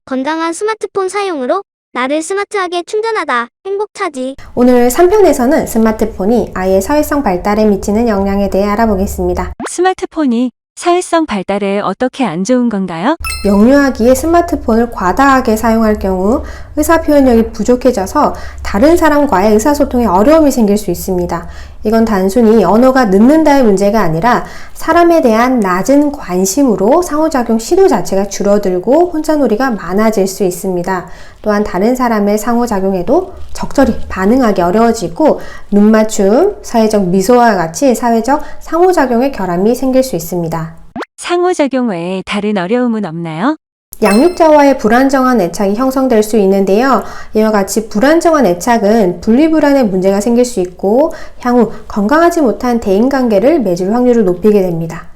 건강한 스마트폰 사용으로 나를 스마트하게 충전하다. 행복차지. 오늘 3편에서는 스마트폰이 아이의 사회성 발달에 미치는 영향에 대해 알아보겠습니다. 스마트폰이 사회성 발달에 어떻게 안 좋은 건가요? 영유아기에 스마트폰을 과다하게 사용할 경우 의사 표현력이 부족해져서 다른 사람과의 의사소통에 어려움이 생길 수 있습니다. 이건 단순히 언어가 늦는다의 문제가 아니라 사람에 대한 낮은 관심으로 상호작용 시도 자체가 줄어들고 혼자놀이가 많아질 수 있습니다. 또한 다른 사람의 상호작용에도 적절히 반응하기 어려워지고 눈맞춤, 사회적 미소와 같이 사회적 상호작용의 결함이 생길 수 있습니다. 상호작용 외에 다른 어려움은 없나요? 양육자와의 불안정한 애착이 형성될 수 있는데요. 이와 같이 불안정한 애착은 분리불안의 문제가 생길 수 있고 향후 건강하지 못한 대인관계를 맺을 확률을 높이게 됩니다.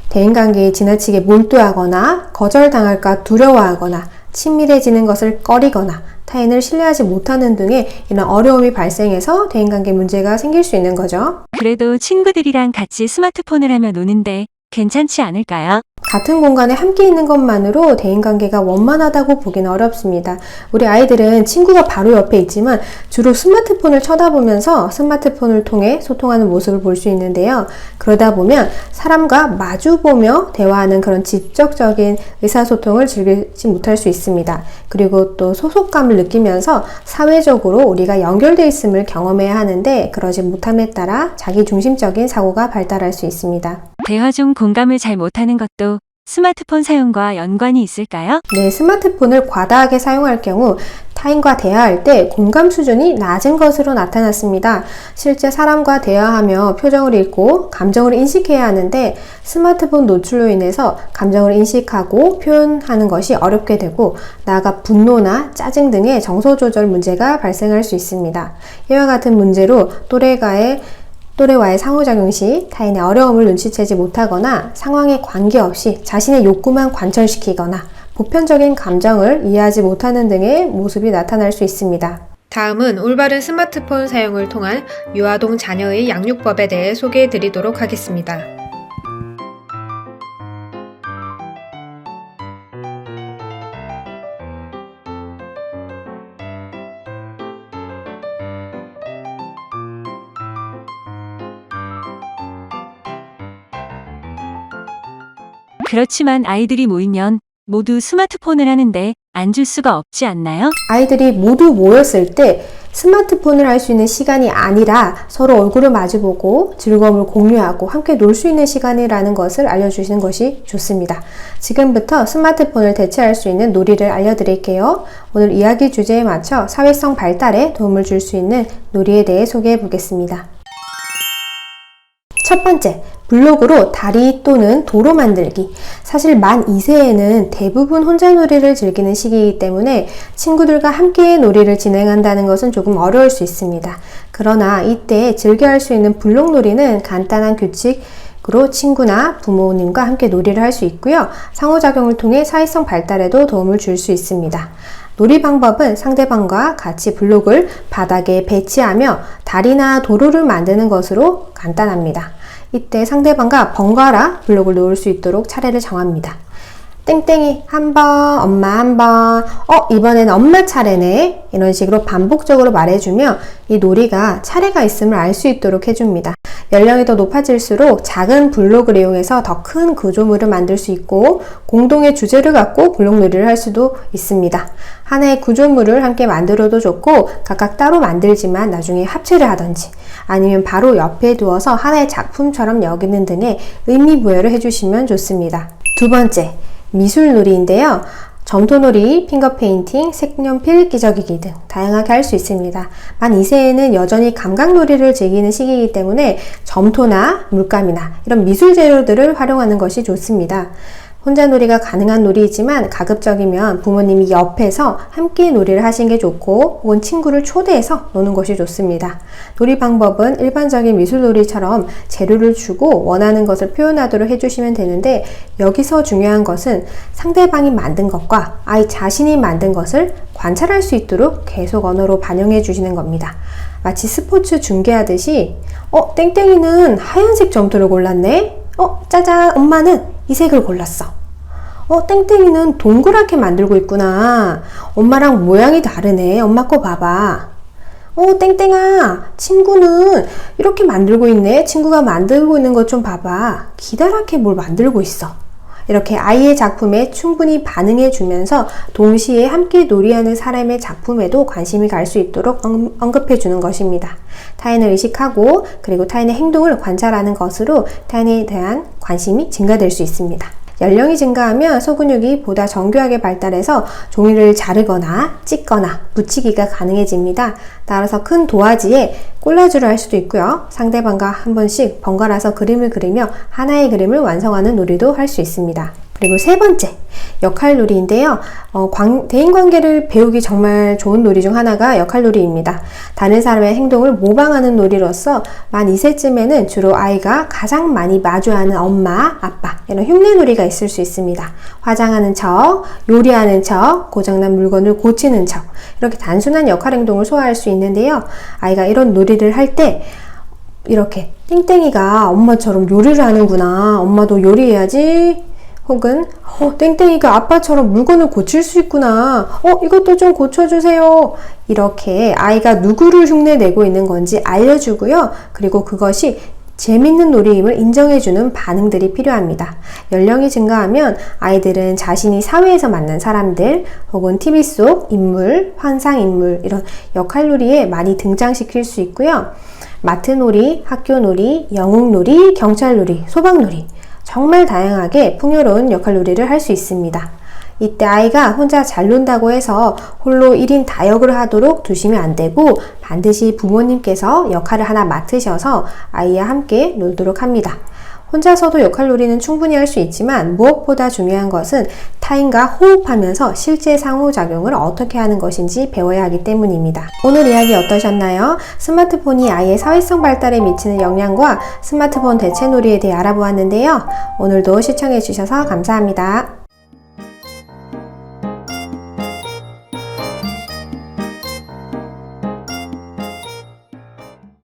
대인관계에 지나치게 몰두하거나 거절당할까 두려워하거나 친밀해지는 것을 꺼리거나 타인을 신뢰하지 못하는 등의 이런 어려움이 발생해서 대인관계 문제가 생길 수 있는 거죠. 그래도 친구들이랑 같이 스마트폰을 하며 노는데 괜찮지 않을까요? 같은 공간에 함께 있는 것만으로 대인관계가 원만하다고 보기는 어렵습니다. 우리 아이들은 친구가 바로 옆에 있지만 주로 스마트폰을 쳐다보면서 스마트폰을 통해 소통하는 모습을 볼 수 있는데요. 그러다 보면 사람과 마주보며 대화하는 그런 직접적인 의사소통을 즐기지 못할 수 있습니다. 그리고 또 소속감을 느끼면서 사회적으로 우리가 연결되어 있음을 경험해야 하는데 그러지 못함에 따라 자기중심적인 사고가 발달할 수 있습니다. 대화 중 공감을 잘 못하는 것도 스마트폰 사용과 연관이 있을까요? 네, 스마트폰을 과다하게 사용할 경우 타인과 대화할 때 공감 수준이 낮은 것으로 나타났습니다. 실제 사람과 대화하며 표정을 읽고 감정을 인식해야 하는데 스마트폰 노출로 인해서 감정을 인식하고 표현하는 것이 어렵게 되고 나아가 분노나 짜증 등의 정서 조절 문제가 발생할 수 있습니다. 이와 같은 문제로 또래와의 상호작용 시 타인의 어려움을 눈치채지 못하거나 상황에 관계없이 자신의 욕구만 관철시키거나 보편적인 감정을 이해하지 못하는 등의 모습이 나타날 수 있습니다. 다음은 올바른 스마트폰 사용을 통한 유아동 자녀의 양육법에 대해 소개해 드리도록 하겠습니다. 그렇지만 아이들이 모이면 모두 스마트폰을 하는데 안 줄 수가 없지 않나요? 아이들이 모두 모였을 때 스마트폰을 할 수 있는 시간이 아니라 서로 얼굴을 마주보고 즐거움을 공유하고 함께 놀 수 있는 시간이라는 것을 알려주시는 것이 좋습니다. 지금부터 스마트폰을 대체할 수 있는 놀이를 알려드릴게요. 오늘 이야기 주제에 맞춰 사회성 발달에 도움을 줄 수 있는 놀이에 대해 소개해 보겠습니다. 첫 번째, 블록으로 다리 또는 도로 만들기. 사실 만 2세에는 대부분 혼자놀이를 즐기는 시기이기 때문에 친구들과 함께 놀이를 진행한다는 것은 조금 어려울 수 있습니다. 그러나 이때 즐겨 할 수 있는 블록놀이는 간단한 규칙으로 친구나 부모님과 함께 놀이를 할 수 있고요. 상호작용을 통해 사회성 발달에도 도움을 줄 수 있습니다. 놀이 방법은 상대방과 같이 블록을 바닥에 배치하며 다리나 도로를 만드는 것으로 간단합니다. 이때 상대방과 번갈아 블록을 놓을 수 있도록 차례를 정합니다. 땡땡이 한 번, 엄마 한 번, 이번에는 엄마 차례네. 이런 식으로 반복적으로 말해주며 이 놀이가 차례가 있음을 알 수 있도록 해줍니다. 연령이 더 높아질수록 작은 블록을 이용해서 더 큰 구조물을 만들 수 있고 공동의 주제를 갖고 블록놀이를 할 수도 있습니다. 하나의 구조물을 함께 만들어도 좋고 각각 따로 만들지만 나중에 합체를 하던지 아니면 바로 옆에 두어서 하나의 작품처럼 여기는 등의 의미부여를 해주시면 좋습니다. 두 번째, 미술놀이인데요. 점토놀이, 핑거페인팅, 색연필, 기저귀기 등 다양하게 할 수 있습니다. 만 2세에는 여전히 감각놀이를 즐기는 시기이기 때문에 점토나 물감이나 이런 미술 재료들을 활용하는 것이 좋습니다. 혼자 놀이가 가능한 놀이이지만 가급적이면 부모님이 옆에서 함께 놀이를 하시는 게 좋고 혹은 친구를 초대해서 노는 것이 좋습니다. 놀이 방법은 일반적인 미술놀이처럼 재료를 주고 원하는 것을 표현하도록 해주시면 되는데 여기서 중요한 것은 상대방이 만든 것과 아이 자신이 만든 것을 관찰할 수 있도록 계속 언어로 반영해 주시는 겁니다. 마치 스포츠 중계하듯이 땡땡이는 하얀색 점토를 골랐네? 짜잔, 엄마는 이 색을 골랐어. 땡땡이는 동그랗게 만들고 있구나. 엄마랑 모양이 다르네. 엄마 거 봐봐. 땡땡아, 친구는 이렇게 만들고 있네. 친구가 만들고 있는 것 좀 봐봐. 기다랗게 뭘 만들고 있어. 이렇게 아이의 작품에 충분히 반응해 주면서 동시에 함께 놀이하는 사람의 작품에도 관심이 갈 수 있도록 언급해 주는 것입니다. 타인을 의식하고 그리고 타인의 행동을 관찰하는 것으로 타인에 대한 관심이 증가될 수 있습니다. 연령이 증가하면 소근육이 보다 정교하게 발달해서 종이를 자르거나 찢거나 붙이기가 가능해집니다. 따라서 큰 도화지에 콜라주를 할 수도 있고요. 상대방과 한 번씩 번갈아서 그림을 그리며 하나의 그림을 완성하는 놀이도 할 수 있습니다. 그리고 세 번째, 역할놀이인데요. 대인관계를 배우기 정말 좋은 놀이 중 하나가 역할놀이입니다. 다른 사람의 행동을 모방하는 놀이로서 만 2세쯤에는 주로 아이가 가장 많이 마주하는 엄마, 아빠 이런 흉내놀이가 있을 수 있습니다. 화장하는 척, 요리하는 척, 고장난 물건을 고치는 척 이렇게 단순한 역할 행동을 소화할 수 있는데요. 아이가 이런 놀이를 할 때 이렇게 땡땡이가 엄마처럼 요리를 하는구나. 엄마도 요리해야지. 혹은 땡땡이가 아빠처럼 물건을 고칠 수 있구나. 이것도 좀 고쳐주세요. 이렇게 아이가 누구를 흉내내고 있는 건지 알려주고요. 그리고 그것이 재밌는 놀이임을 인정해주는 반응들이 필요합니다. 연령이 증가하면 아이들은 자신이 사회에서 만난 사람들 혹은 TV 속 인물, 환상인물 이런 역할놀이에 많이 등장시킬 수 있고요. 마트놀이, 학교놀이, 영웅놀이, 경찰놀이, 소방놀이 정말 다양하게 풍요로운 역할놀이를 할 수 있습니다. 이때 아이가 혼자 잘 논다고 해서 홀로 1인 다역을 하도록 두시면 안 되고 반드시 부모님께서 역할을 하나 맡으셔서 아이와 함께 놀도록 합니다. 혼자서도 역할놀이는 충분히 할 수 있지만 무엇보다 중요한 것은 타인과 호흡하면서 실제 상호작용을 어떻게 하는 것인지 배워야 하기 때문입니다. 오늘 이야기 어떠셨나요? 스마트폰이 아이의 사회성 발달에 미치는 영향과 스마트폰 대체놀이에 대해 알아보았는데요. 오늘도 시청해 주셔서 감사합니다.